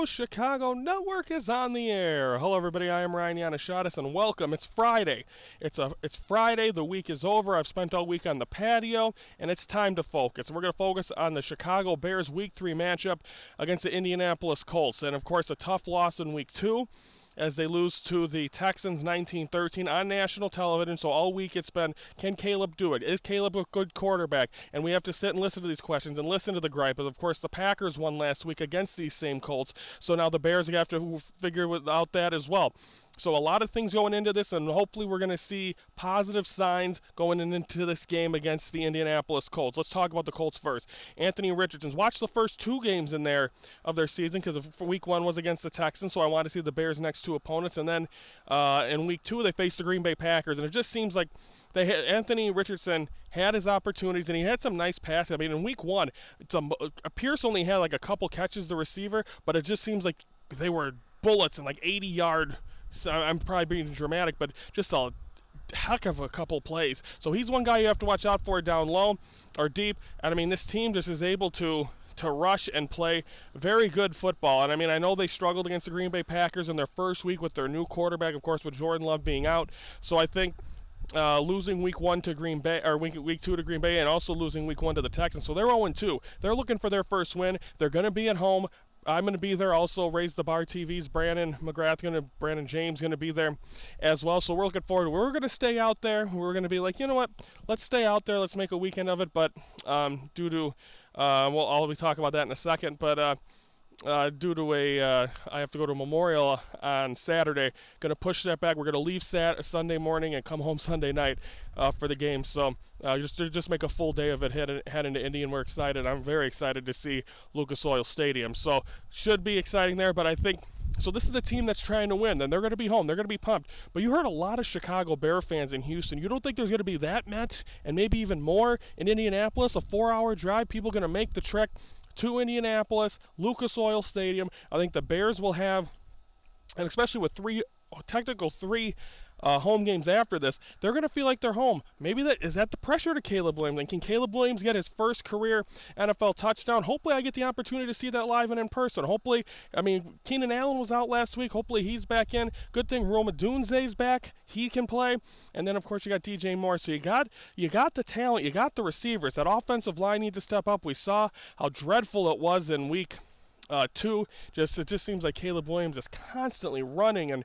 Hello Chicago Network is on the air. Hello everybody, I am Ryan Yanishadis and welcome. It's Friday. It's Friday, the week is over. I've spent all week on the patio and it's time to focus. We're going to focus on the Chicago Bears Week 3 matchup against the Indianapolis Colts. And of course a tough loss in Week 2 as they lose to the Texans 19-13 on national television. So all week it's been, can Caleb do it? Is Caleb a good quarterback? And we have to sit and listen to these questions and listen to the gripe. But of course, the Packers won last week against these same Colts. So now the Bears have to figure out that as well. So a lot of things going into this, and hopefully we're going to see positive signs going into this game against the Indianapolis Colts. Let's talk about the Colts first. Anthony Richardson's watched the first two games in there of their season because Week 1 was against the Texans, so I want to see the Bears' next two opponents. And then in Week 2, they faced the Green Bay Packers, and it just seems like Anthony Richardson had his opportunities, and he had some nice passes. I mean, in Week 1, Pierce only had like a couple catches, the receiver, but it just seems like they were bullets and like 80-yard. So I'm probably being dramatic, but just a heck of a couple plays. So he's one guy you have to watch out for down low or deep. And I mean, this team just is able to rush and play very good football. And I mean, I know they struggled against the Green Bay Packers in their first week with their new quarterback, of course, with Jordan Love being out. So I think losing Week 1 to Green Bay, or Week 2 to Green Bay, and also losing Week 1 to the Texans. So they're 0-2. They're looking for their first win. They're going to be at home. I'm going to be there also. Raise the Bar TV's Brandon McGrath and Brandon James going to be there as well. So we're looking forward. We're going to stay out there. We're going to be like, you know what? Let's stay out there. Let's make a weekend of it. But due to, I'll be talking about that in a second. But due to I have to go to a memorial on Saturday. Going to push that back. We're going to leave Sunday morning and come home Sunday night for the game. So just make a full day of it. Head into Indy, and we're excited. I'm very excited to see Lucas Oil Stadium. So should be exciting there. But I think so. This is a team that's trying to win, and they're going to be home. They're going to be pumped. But you heard a lot of Chicago Bear fans in Houston. You don't think there's going to be that much, and maybe even more in Indianapolis? A 4-hour drive. People going to make the trek to Indianapolis, Lucas Oil Stadium. I think the Bears will have, and especially with three home games after this, they're going to feel like they're home. Maybe is that the pressure to Caleb Williams? And can Caleb Williams get his first career NFL touchdown? Hopefully I get the opportunity to see that live and in person. Hopefully, I mean, Keenan Allen was out last week. Hopefully he's back in. Good thing Roma Dunze's back. He can play. And then, of course, you got DJ Moore. So you got the talent. You got the receivers. That offensive line needs to step up. We saw how dreadful it was in Week 2. It just seems like Caleb Williams is constantly running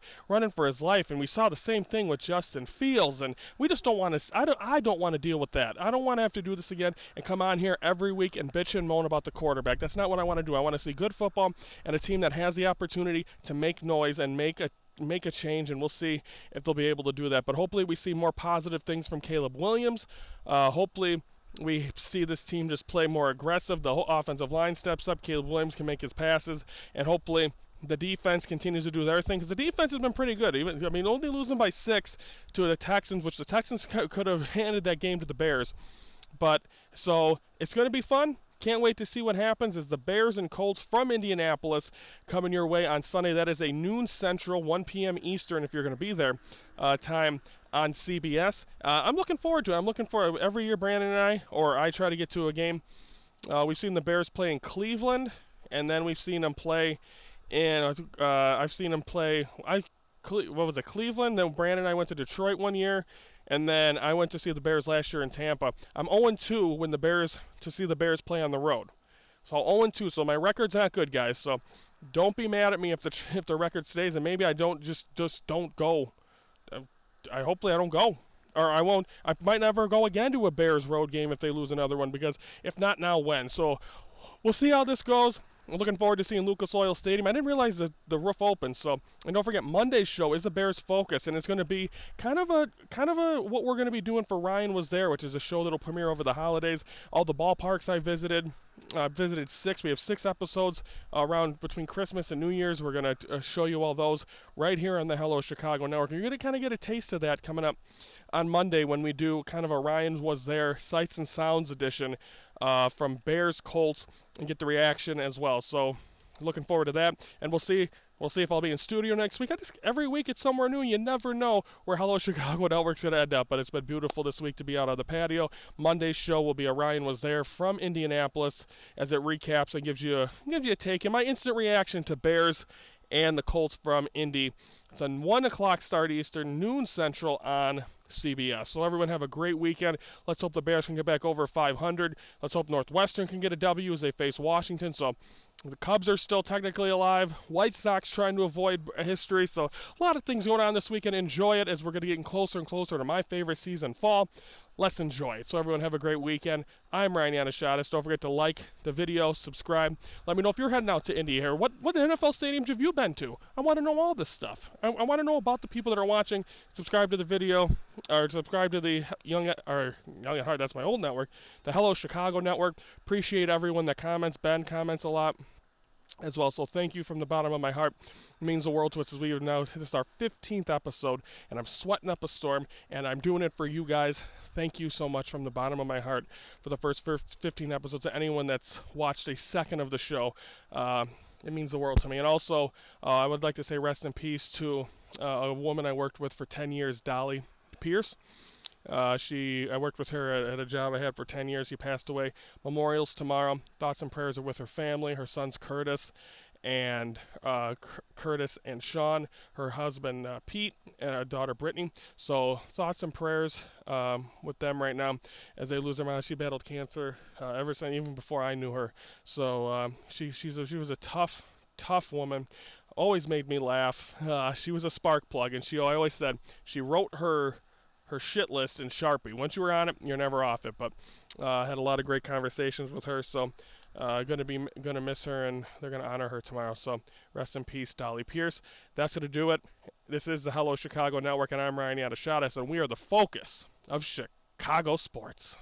for his life, and we saw the same thing with Justin Fields, and we just don't want to. I don't want to deal with that. I don't want to have to do this again and come on here every week and bitch and moan about the quarterback. That's not what I want to do. I want to see good football and a team that has the opportunity to make noise and make a change, and we'll see if they'll be able to do that. But hopefully we see more positive things from Caleb Williams. Hopefully we see this team just play more aggressive. The whole offensive line steps up. Caleb Williams can make his passes. And hopefully the defense continues to do their thing, because the defense has been pretty good. Only losing by 6 to the Texans, which the Texans could have handed that game to the Bears. But so it's going to be fun. Can't wait to see what happens as the Bears and Colts from Indianapolis coming your way on Sunday. That is a noon Central, 1 p.m. Eastern, if you're going to be there, time on CBS. I'm looking forward to it. I'm looking for every year Brandon and I try to get to a game. We've seen the Bears play in Cleveland, and then we've seen them play in, I've seen them play, Cleveland? Then Brandon and I went to Detroit one year. And then I went to see the Bears last year in Tampa. I'm 0-2 to see the Bears play on the road. So 0-2. So my record's not good, guys. So don't be mad at me if the record stays, and maybe I don't just don't go. Hopefully I don't go, or I won't. I might never go again to a Bears road game if they lose another one, because if not now, when? So we'll see how this goes. I'm looking forward to seeing Lucas Oil Stadium. I didn't realize the roof opened. So, and don't forget, Monday's show is the Bears Focus, and it's going to be kind of a what we're going to be doing for Ryan Was There, which is a show that'll premiere over the holidays. All the ballparks I visited. Visited 6. We have 6 episodes around between Christmas and New Year's. We're going to show you all those right here on the Hello Chicago Network. You're going to kind of get a taste of that coming up on Monday when we do kind of a Ryan Was There Sights and Sounds edition from Bears Colts, and get the reaction as well. So looking forward to that, and we'll see We'll see if I'll be in studio next week. Every week it's somewhere new. You never know where Hello Chicago Network's going to end up. But it's been beautiful this week to be out on the patio. Monday's show will be Ryan Was There from Indianapolis as it recaps and gives you a take. And my instant reaction to Bears and the Colts from Indy. It's a 1 o'clock start Eastern, noon Central on CBS. So everyone have a great weekend. Let's hope the Bears can get back over 500. Let's hope Northwestern can get a W as they face Washington. So the Cubs are still technically alive. White Sox trying to avoid history. So a lot of things going on this weekend. Enjoy it as we're going to get closer and closer to my favorite season, fall. Let's enjoy it. So everyone have a great weekend. I'm Ryan Yanishadis. Don't forget to like the video, subscribe. Let me know if you're heading out to Indy here. What NFL stadiums have you been to? I want to know all this stuff. I want to know about the people that are watching. Subscribe to the video, or subscribe to the Young at Heart, that's my old network, the Hello Chicago Network. Appreciate everyone that comments. Ben comments a lot as well. So thank you from the bottom of my heart. It means the world to us as we are now, this is our 15th episode, and I'm sweating up a storm, and I'm doing it for you guys. Thank you so much from the bottom of my heart for the first 15 episodes. To anyone that's watched a second of the show, it means the world to me. And also, I would like to say rest in peace to a woman I worked with for 10 years, Dolly Pierce. I worked with her at a job I had for 10 years. She passed away. Memorial's tomorrow. Thoughts and prayers are with her family, her sons Curtis and Sean, her husband Pete, and our daughter Brittany. So thoughts and prayers with them right now as they lose their mom. She battled cancer ever since, even before I knew her. So she was a tough woman. Always made me laugh. She was a spark plug, and I always said she wrote her shit list in Sharpie. Once you were on it, you're never off it. But had a lot of great conversations with her. So gonna miss her, and they're gonna honor her tomorrow. So rest in peace, Dolly Pierce. That's gonna do it. This is the Hello Chicago Network, and I'm Ryan Yanishadis, and we are the focus of Chicago sports.